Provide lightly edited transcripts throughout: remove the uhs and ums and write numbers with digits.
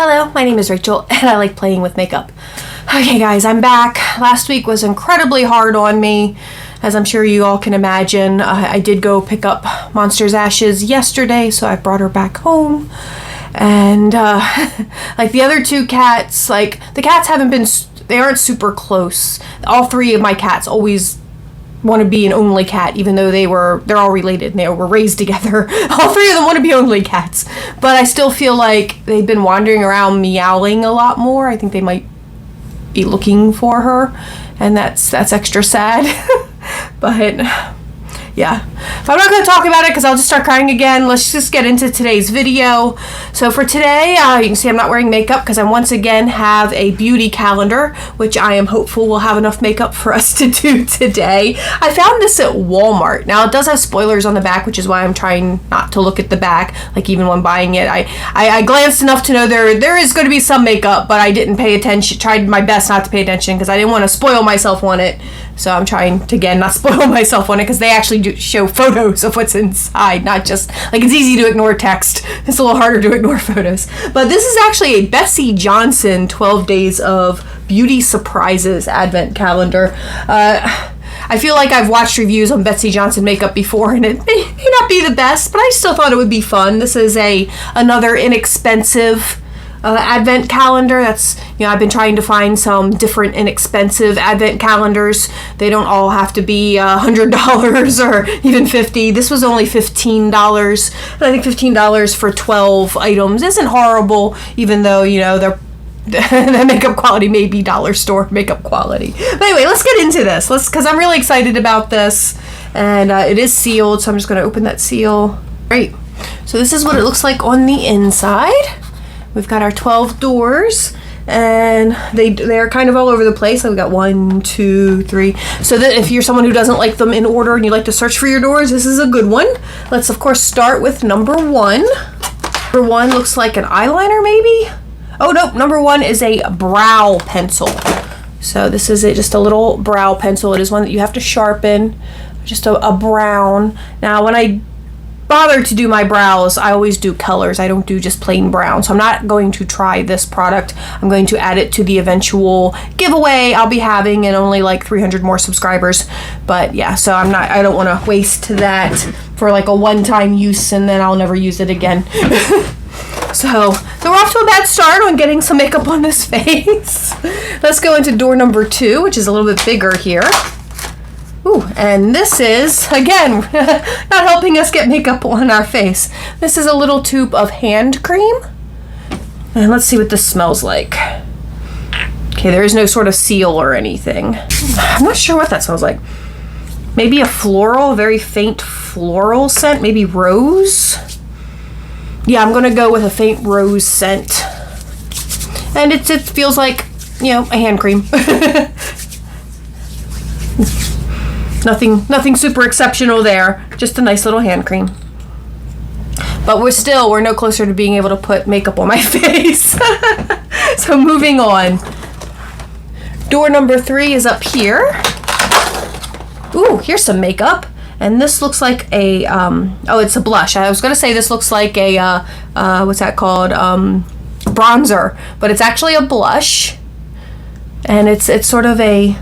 Hello, my name is Rachel, and I like playing with makeup. Okay guys, I'm back. Last week was incredibly hard on me, as I'm sure you all can imagine. I did go pick up Monster's Ashes yesterday, so I brought her back home. And like the other two cats, like the cats they aren't super close. All three of my cats always want to be an only cat, even though they're all related and they were raised together. All three of them want to be only cats, but I still feel like they've been wandering around meowing a lot more. I think they might be looking for her, and that's extra sad. But yeah, but I'm not going to talk about it because I'll just start crying again. Let's just get into today's video. So for today, you can see I'm not wearing makeup because I once again have a beauty calendar, which I am hopeful will have enough makeup for us to do today. I found this at Walmart. Now it does have spoilers on the back, which is why I'm trying not to look at the back. Like even when buying it, I glanced enough to know there is going to be some makeup, but I didn't pay attention. Tried my best not to pay attention because I didn't want to spoil myself on it. So I'm trying to, again, not spoil myself on it because they actually do show photos of what's inside, not just, like, it's easy to ignore text. It's a little harder to ignore photos. But this is actually a Betsey Johnson 12 Days of Beauty Surprises Advent Calendar. I feel like I've watched reviews on Betsey Johnson makeup before, and it may not be the best, but I still thought it would be fun. This is another inexpensive Advent calendar. That's, I've been trying to find some different inexpensive Advent calendars. They don't all have to be $100 or even $50. This was only $15, and I think $15 for 12 items isn't horrible, even though, the makeup quality may be dollar store makeup quality. But anyway, let's get into this. Because I'm really excited about this, and it is sealed, so I'm just going to open that seal. Great. So this is what it looks like on the inside. We've got our 12 doors, and they're kind of all over the place. So we got 1, 2, 3. So that if you're someone who doesn't like them in order and you like to search for your doors, this is a good one. Let's of course start with number 1. Number 1 looks like an eyeliner, maybe? Oh no, number 1 is a brow pencil. So this is just a little brow pencil. It is one that you have to sharpen. Just a brown. Now when I bother to do my brows, I always do colors. I don't do just plain brown. So I'm not going to try this product. I'm going to add it to the eventual giveaway I'll be having, and only like 300 more subscribers. But yeah, so I don't want to waste that for like a one-time use and then I'll never use it again. So we're off to a bad start on getting some makeup on this face. Let's go into door number 2, which is a little bit bigger here. Ooh, and this is, again, not helping us get makeup on our face. This is a little tube of hand cream. And let's see what this smells like. Okay, there is no sort of seal or anything. I'm not sure what that smells like. Maybe a floral, very faint floral scent, maybe rose. Yeah, I'm gonna go with a faint rose scent. And it feels like, a hand cream. Nothing super exceptional there. Just a nice little hand cream. But we're no closer to being able to put makeup on my face. So moving on. Door number 3 is up here. Ooh, here's some makeup. And this looks like a, it's a blush. I was going to say this looks like a, what's that called? Bronzer. But it's actually a blush. And it's sort of a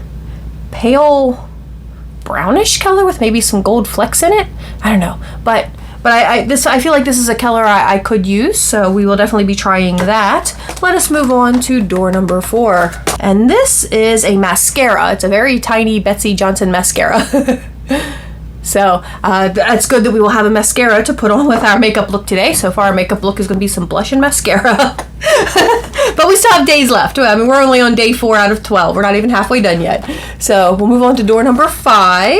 pale brownish color with maybe some gold flecks in it. I don't know, but I feel like this is a color I could use, so we will definitely be trying that. Let us move on to door number 4, and this is a mascara. It's a very tiny Betsey Johnson mascara. So it's good that we will have a mascara to put on with our makeup look today. So far our makeup look is going to be some blush and mascara. But we still have days left. I mean, we're only on day 4 out of 12. We're not even halfway done yet. So we'll move on to door number 5.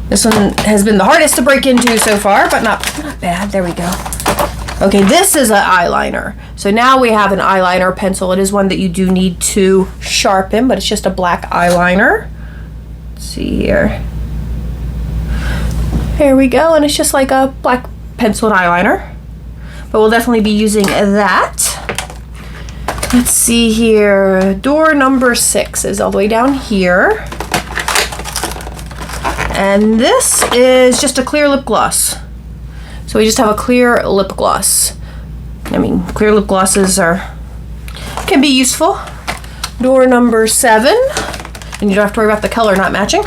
This one has been the hardest to break into so far, but not bad. There we go. Okay, this is an eyeliner. So now we have an eyeliner pencil. It is one that you do need to sharpen, but it's just a black eyeliner. Let's see here. There we go, and it's just like a black penciled eyeliner. But we'll definitely be using that. Let's see here. Door number 6 is all the way down here. And this is just a clear lip gloss. So we just have a clear lip gloss. I mean, clear lip glosses can be useful. Door number 7, and you don't have to worry about the color not matching.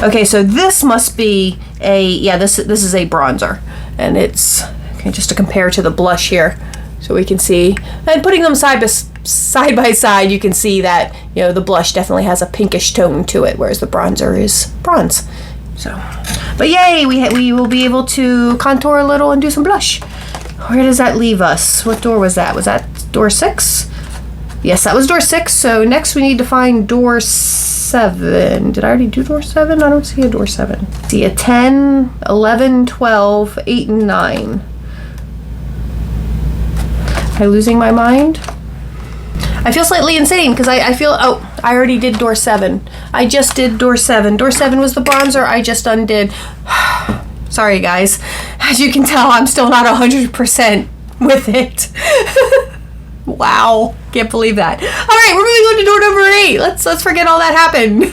Okay, so this must be this is a bronzer, and it's okay, just to compare to the blush here, so we can see. And putting them side by side, you can see that the blush definitely has a pinkish tone to it, whereas the bronzer is bronze. So, but yay, we will be able to contour a little and do some blush. Where does that leave us? What door was that? Was that door 6? Yes, that was door 6. So next we need to find door 7. Did I already do door 7? I don't see a door 7. See a 10, 11, 12, 8, and 9. Am I losing my mind? I feel slightly insane because I feel, I already did door 7. I just did door 7. Door 7 was the bronzer I just undid. Sorry guys. As you can tell, I'm still not 100% with it. Wow, can't believe that. All right, we're moving on to door number 8. Let's forget all that happened.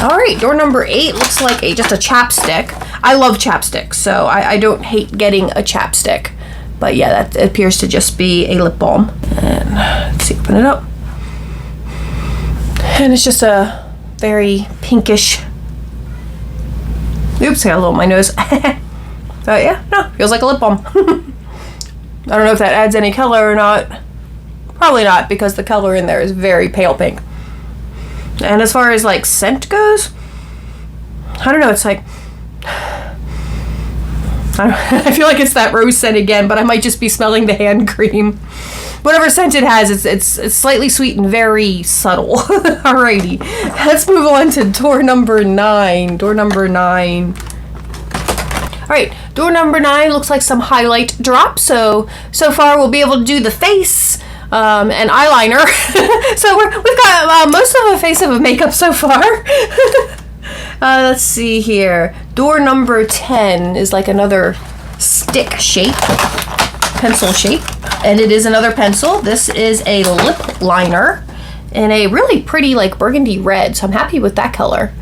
All right, door number 8 looks like just a chapstick. I love chapstick, so I don't hate getting a chapstick. But yeah, that appears to just be a lip balm. And let's see, open it up. And it's just a very pinkish. Oops, I got a little on my nose. So yeah, no, feels like a lip balm. I don't know if that adds any color or not. Probably not, because the color in there is very pale pink. And as far as like scent goes, I don't know, it's like, I feel like it's that rose scent again, but I might just be smelling the hand cream. Whatever scent it has, it's slightly sweet and very subtle. Alrighty, let's move on to door number 9. Door number 9. Alright, door number 9 looks like some highlight drop. So far we'll be able to do the face and eyeliner. So we've got most of a face of a makeup so far. Let's see here. Door number 10 is like another stick shape, pencil shape. And it is another pencil. This is a lip liner in a really pretty like burgundy red. So I'm happy with that color.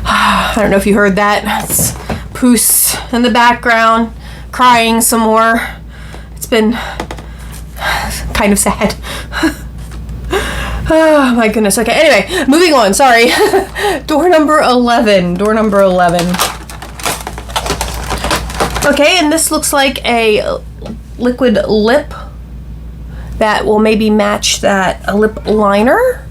I don't know if you heard that. It's Poos in the background, crying some more. It's been kind of sad. Oh my goodness. Okay, anyway, moving on. Sorry. Door number 11. Door number 11. Okay, and this looks like a liquid lip that will maybe match a lip liner.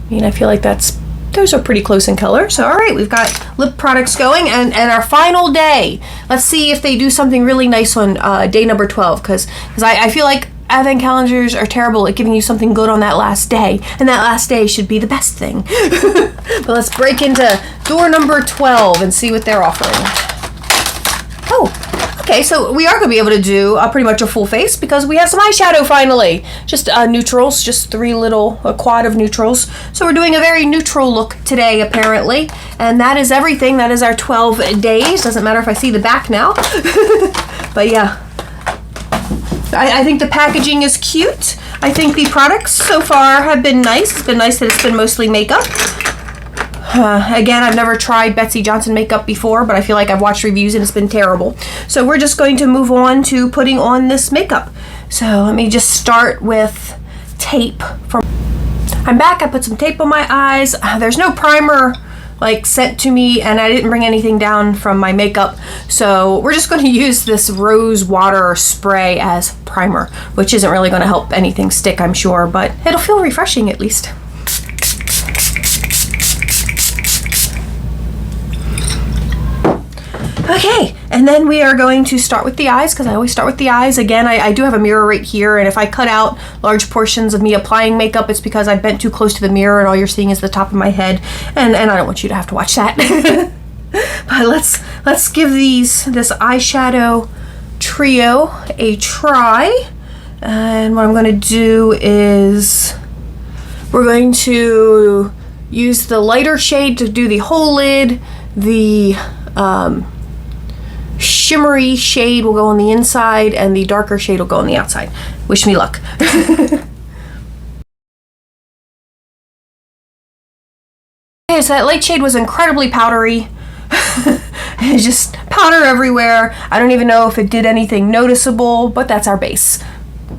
I mean, I feel like those are pretty close in color. So, all right, we've got lip products going, and our final day. Let's see if they do something really nice on day number 12, because I feel like advent calendars are terrible at giving you something good on that last day, and that last day should be the best thing. But let's break into door number 12 and see what they're offering. Oh, okay, so we are going to be able to do pretty much a full face because we have some eyeshadow finally. Just neutrals, just a quad of neutrals. So we're doing a very neutral look today, apparently. And that is everything. That is our 12 days. Doesn't matter if I see the back now. But yeah, I think the packaging is cute. I think the products so far have been nice. It's been nice that it's been mostly makeup. Again, I've never tried Betsey Johnson makeup before, but I feel like I've watched reviews and it's been terrible. So we're just going to move on to putting on this makeup. So let me just start with tape. I'm back. I put some tape on my eyes. There's no primer sent to me, and I didn't bring anything down from my makeup. So we're just going to use this rose water spray as primer, which isn't really going to help anything stick, I'm sure, but it'll feel refreshing at least. Okay, and then we are going to start with the eyes, because I always start with the eyes. Again, I do have a mirror right here, and if I cut out large portions of me applying makeup, it's because I bent too close to the mirror and all you're seeing is the top of my head, and I don't want you to have to watch that. But let's give this eyeshadow trio a try. And what I'm going to do is we're going to use the lighter shade to do the whole lid. The shimmery shade will go on the inside, and the darker shade will go on the outside. Wish me luck. Okay, so that light shade was incredibly powdery. It's just powder everywhere. I don't even know if it did anything noticeable, but that's our base.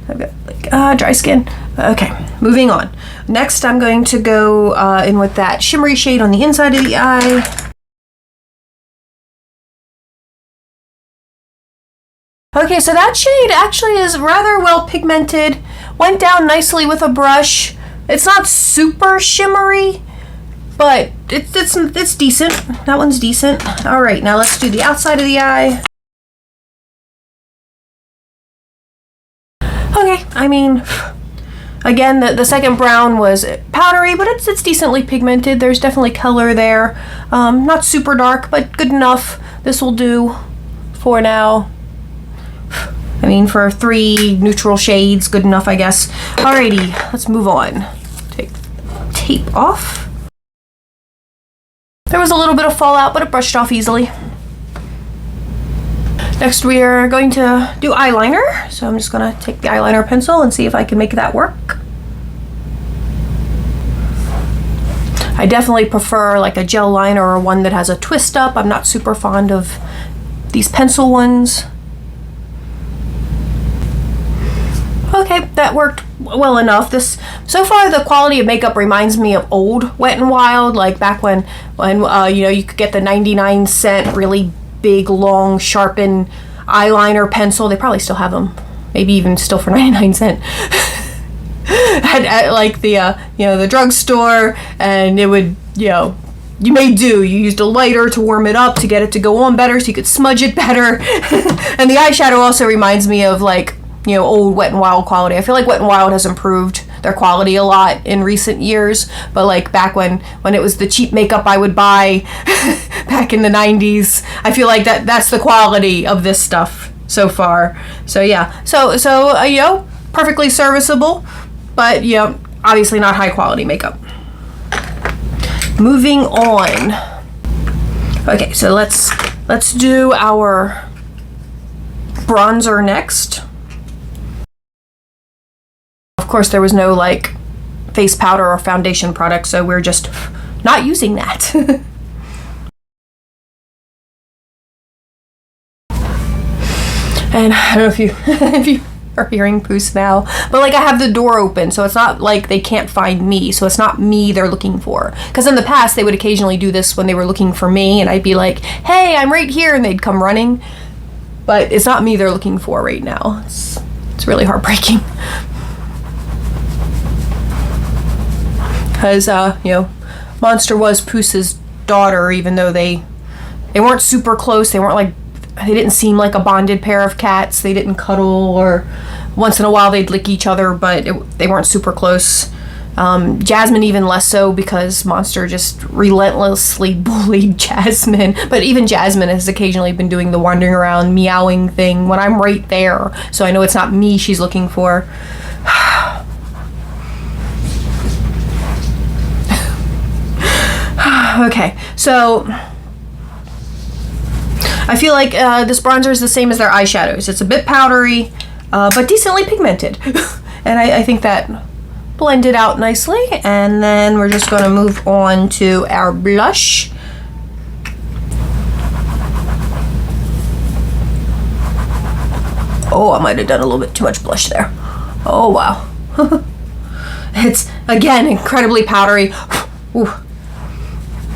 I've got like dry skin. Okay, moving on. Next, I'm going to go in with that shimmery shade on the inside of the eye. Okay, so that shade actually is rather well pigmented. Went down nicely with a brush. It's not super shimmery, but it's decent. That one's decent. All right, now let's do the outside of the eye. Okay, I mean, again, the second brown was powdery, but it's decently pigmented. There's definitely color there. Not super dark, but good enough. This will do for now. I mean, for 3 neutral shades, good enough, I guess. Alrighty, let's move on. Take tape off. There was a little bit of fallout, but it brushed off easily. Next, we are going to do eyeliner. So I'm just gonna take the eyeliner pencil and see if I can make that work. I definitely prefer like a gel liner or one that has a twist up. I'm not super fond of these pencil ones. Okay, that worked well enough. So far the quality of makeup reminds me of old Wet n Wild, like back when you know, you could get the 99-cent really big long sharpened eyeliner pencil. They probably still have them, maybe even still for 99 cents. at like the you know, the drugstore, and it would, you know, you made do. You used a lighter to warm it up to get it to go on better so you could smudge it better. And the eyeshadow also reminds me of like, you know, old Wet n Wild quality. I feel like Wet n Wild has improved their quality a lot in recent years, but like back when it was the cheap makeup I would buy back in the 90s, I feel like that's the quality of this stuff so far. So yeah, so you know, perfectly serviceable, but you know, obviously not high quality makeup. Moving on. Okay, so let's do our bronzer next. Of course, there was no like face powder or foundation product, so we're just not using that. And I don't know if you are hearing Poos now, but like I have the door open, so it's not like they can't find me, so it's not me they're looking for. Because in the past, they would occasionally do this when they were looking for me, and I'd be like, hey, I'm right here, and they'd come running. But it's not me they're looking for right now. It's really heartbreaking. Because, you know, Monster was Poos's daughter, even though they weren't super close. They didn't seem like a bonded pair of cats. They didn't cuddle, or once in a while they'd lick each other, but they weren't super close. Jasmine even less so, because Monster just relentlessly bullied Jasmine. But even Jasmine has occasionally been doing the wandering around meowing thing when I'm right there. So I know it's not me she's looking for. Okay, so I feel like this bronzer is the same as their eyeshadows. It's a bit powdery, but decently pigmented. And I think that blended out nicely. And then we're just going to move on to our blush. Oh, I might have done a little bit too much blush there. Oh, wow. It's, again, incredibly powdery. Ooh.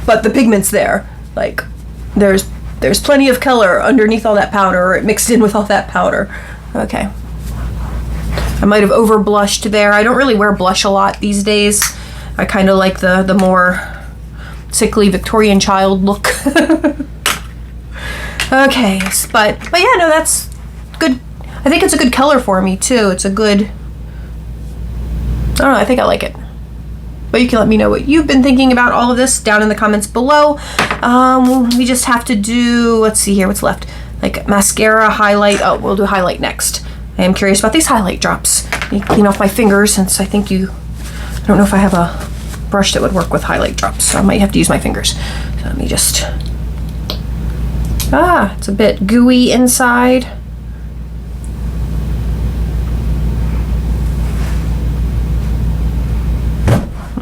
But the pigment's there. Like, there's plenty of color underneath all that powder, or it mixed in with all that powder. Okay. I might have over blushed there. I don't really wear blush a lot these days. I kind of like the more sickly Victorian child look. Okay, but yeah, no, that's good. I think it's a good color for me too. It's a good, I don't know, I think I like it. But you can let me know what you've been thinking about all of this down in the comments below. We just have to do, let's see here, what's left? Like mascara, highlight. Oh, we'll do highlight next. I am curious about these highlight drops. Let me clean off my fingers, since I don't know if I have a brush that would work with highlight drops, so I might have to use my fingers. So let me just, it's a bit gooey inside.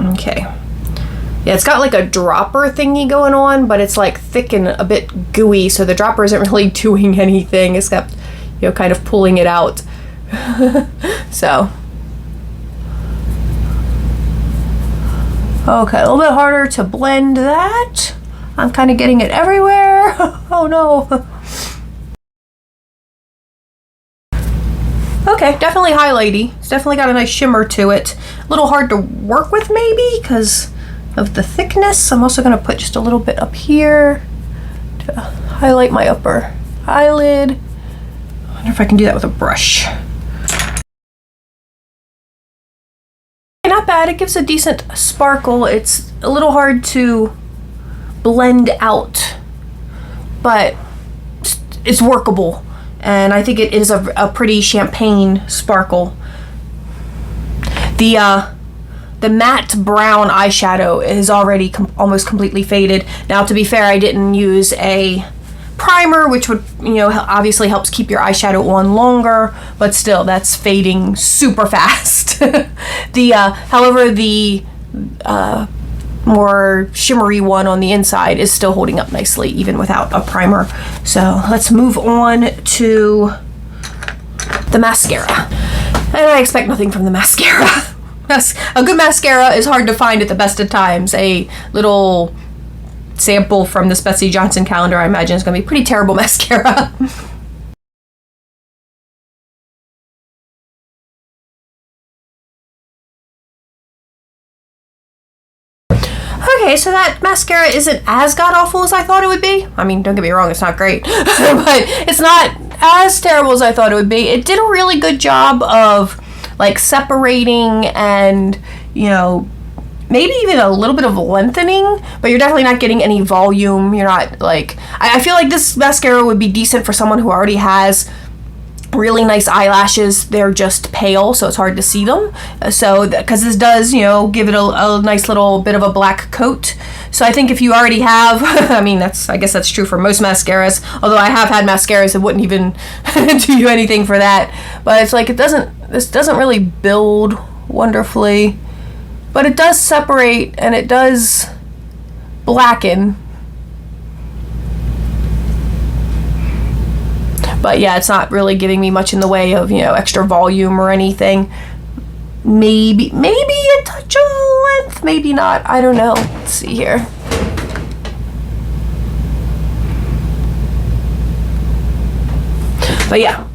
Okay, Yeah, it's got like a dropper thingy going on, but it's like thick and a bit gooey, so the dropper isn't really doing anything except, you know, kind of pulling it out. So. Okay, a little bit harder to blend that. I'm kind of getting it everywhere. Oh no. Okay, definitely highlighty. It's definitely got a nice shimmer to it. A little hard to work with maybe because of the thickness. I'm also going to put just a little bit up here to highlight my upper eyelid. I wonder if I can do that with a brush. Not bad. It gives a decent sparkle. It's a little hard to blend out, but it's workable. And I think it is a pretty champagne sparkle. The matte brown eyeshadow is already almost completely faded. Now, to be fair, I didn't use a primer, which would, you know, obviously helps keep your eyeshadow on longer, but still, that's fading super fast. However, the more shimmery one on the inside is still holding up nicely even without a primer. So let's move on to the mascara. And I expect nothing from the mascara. A good mascara is hard to find at the best of times. A little sample from this Betsey Johnson calendar, I imagine, is going to be pretty terrible mascara. Okay, so that mascara isn't as god-awful as I thought it would be. I mean, don't get me wrong, it's not great. But it's not as terrible as I thought it would be. It did a really good job of, like, separating and, you know, maybe even a little bit of lengthening, but you're definitely not getting any volume. You're not, like... I feel like this mascara would be decent for someone who already has really nice eyelashes. They're just pale, so it's hard to see them. So, because this does, you know, give it a nice little bit of a black coat. So I think if you already have, I mean, I guess that's true for most mascaras, although I have had mascaras that wouldn't even do anything for that. But it's like, this doesn't really build wonderfully, but it does separate and it does blacken. But yeah, it's not really giving me much in the way of, you know, extra volume or anything. Maybe a touch of length, maybe not. I don't know. Let's see here. But yeah,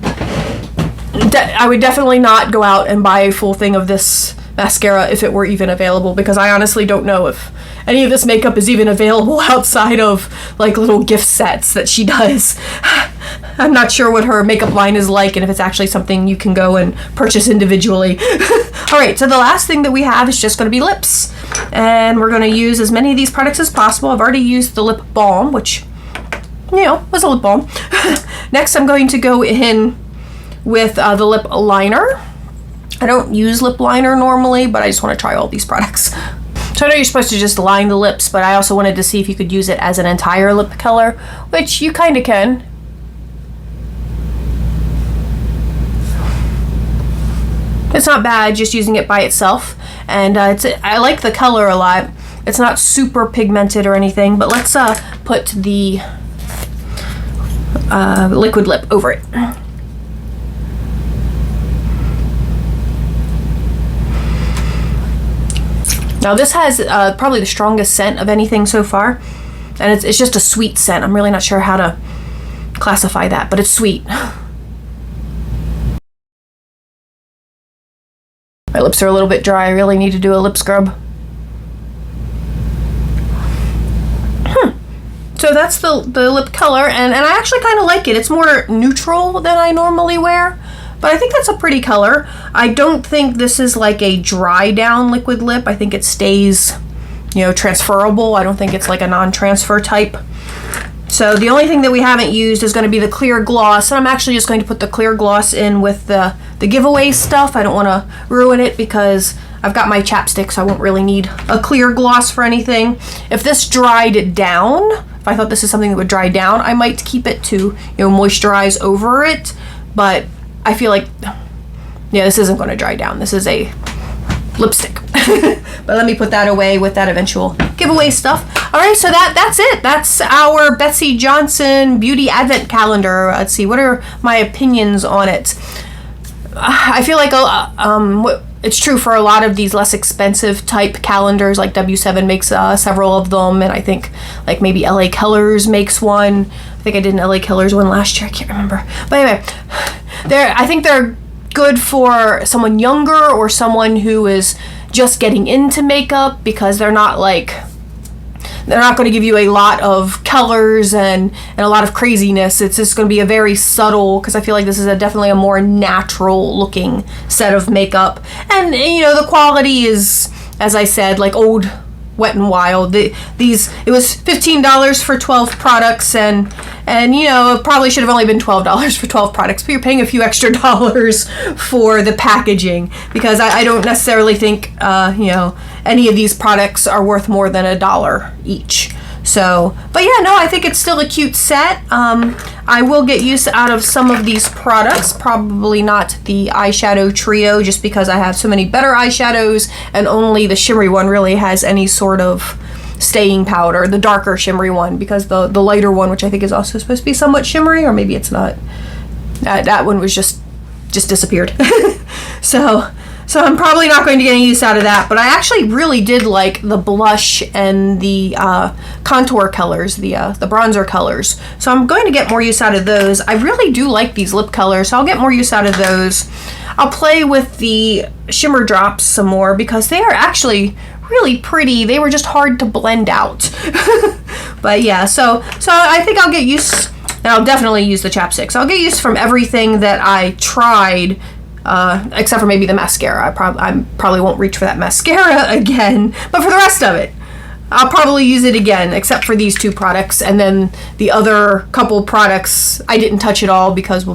I would definitely not go out and buy a full thing of this mascara if it were even available, because I honestly don't know if any of this makeup is even available outside of like little gift sets that she does. I'm not sure what her makeup line is like and if it's actually something you can go and purchase individually. Alright, so the last thing that we have is just going to be lips. And we're going to use as many of these products as possible. I've already used the lip balm, which, you know, was a lip balm. Next, I'm going to go in with the lip liner. I don't use lip liner normally, but I just want to try all these products. So I know you're supposed to just line the lips, but I also wanted to see if you could use it as an entire lip color, which you kind of can. It's not bad just using it by itself, and I like the color a lot. It's not super pigmented or anything, but let's put the liquid lip over it. Now this has probably the strongest scent of anything so far, and it's just a sweet scent. I'm really not sure how to classify that, but it's sweet. My lips are a little bit dry. I really need to do a lip scrub. So that's the lip color, and I actually kind of like it. It's more neutral than I normally wear, but I think that's a pretty color. I don't think this is like a dry down liquid lip. I think it stays, you know, transferable. I don't think it's like a non-transfer type. So the only thing that we haven't used is going to be the clear gloss, and I'm actually just going to put the clear gloss in with the giveaway stuff. I don't want to ruin it because I've got my chapstick, so I won't really need a clear gloss for anything. If this dried down, if I thought this is something that would dry down, I might keep it to, you know, moisturize over it, but I feel like, yeah, this isn't going to dry down. This is a lipstick. But let me put that away with that eventual giveaway stuff. All right, so that's it. That's our Betsey Johnson Beauty Advent Calendar. Let's see, what are my opinions on it? I feel like it's true for a lot of these less expensive type calendars, like W7 makes several of them, and I think like maybe LA Colors makes one. I think I did an LA Colors one last year, I can't remember. But anyway, I think they're good for someone younger or someone who is just getting into makeup, because they're not going to give you a lot of colors and a lot of craziness. It's just going to be a very subtle, because I feel like this is definitely a more natural looking set of makeup. And, you know, the quality is, as I said, like old Wet n Wild. It was $15 for 12 products, and you know, it probably should have only been $12 for 12 products, but you're paying a few extra dollars for the packaging, because I don't necessarily think you know, any of these products are worth more than $1 each. So, but yeah, no, I think it's still a cute set. I will get use out of some of these products, probably not the eyeshadow trio, just because I have so many better eyeshadows, and only the shimmery one really has any sort of staying powder, the darker shimmery one, because the lighter one, which I think is also supposed to be somewhat shimmery, or maybe it's not, that one was just disappeared. So I'm probably not going to get any use out of that, but I actually really did like the blush and the contour colors, the bronzer colors. So I'm going to get more use out of those. I really do like these lip colors, so I'll get more use out of those. I'll play with the shimmer drops some more, because they are actually really pretty. They were just hard to blend out. But yeah, so I think I'll get use, and I'll definitely use the chapsticks. I'll get use from everything that I tried, except for maybe the mascara. I probably won't reach for that mascara again, but for the rest of it, I'll probably use it again, except for these two products, and then the other couple products I didn't touch at all, because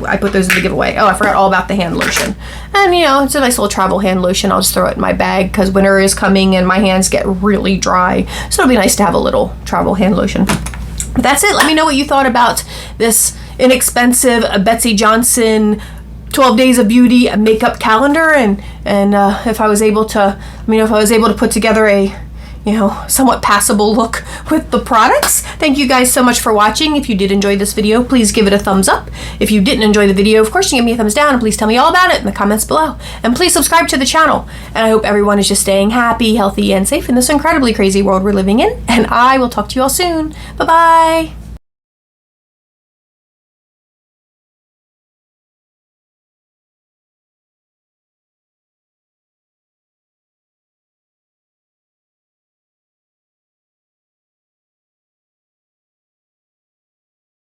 I put those in the giveaway. Oh, I forgot all about the hand lotion. And you know, it's a nice little travel hand lotion. I'll just throw it in my bag, because winter is coming and my hands get really dry, so it'll be nice to have a little travel hand lotion. But that's it. Let me know what you thought about this inexpensive Betsey Johnson 12 Days of Beauty makeup calendar, and if I was able to, let me know if I was able to put together a, you know, somewhat passable look with the products. Thank you guys so much for watching. If you did enjoy this video, please give it a thumbs up. If you didn't enjoy the video, of course, you give me a thumbs down, and please tell me all about it in the comments below. And please subscribe to the channel. And I hope everyone is just staying happy, healthy, and safe in this incredibly crazy world we're living in. And I will talk to you all soon. Bye-bye.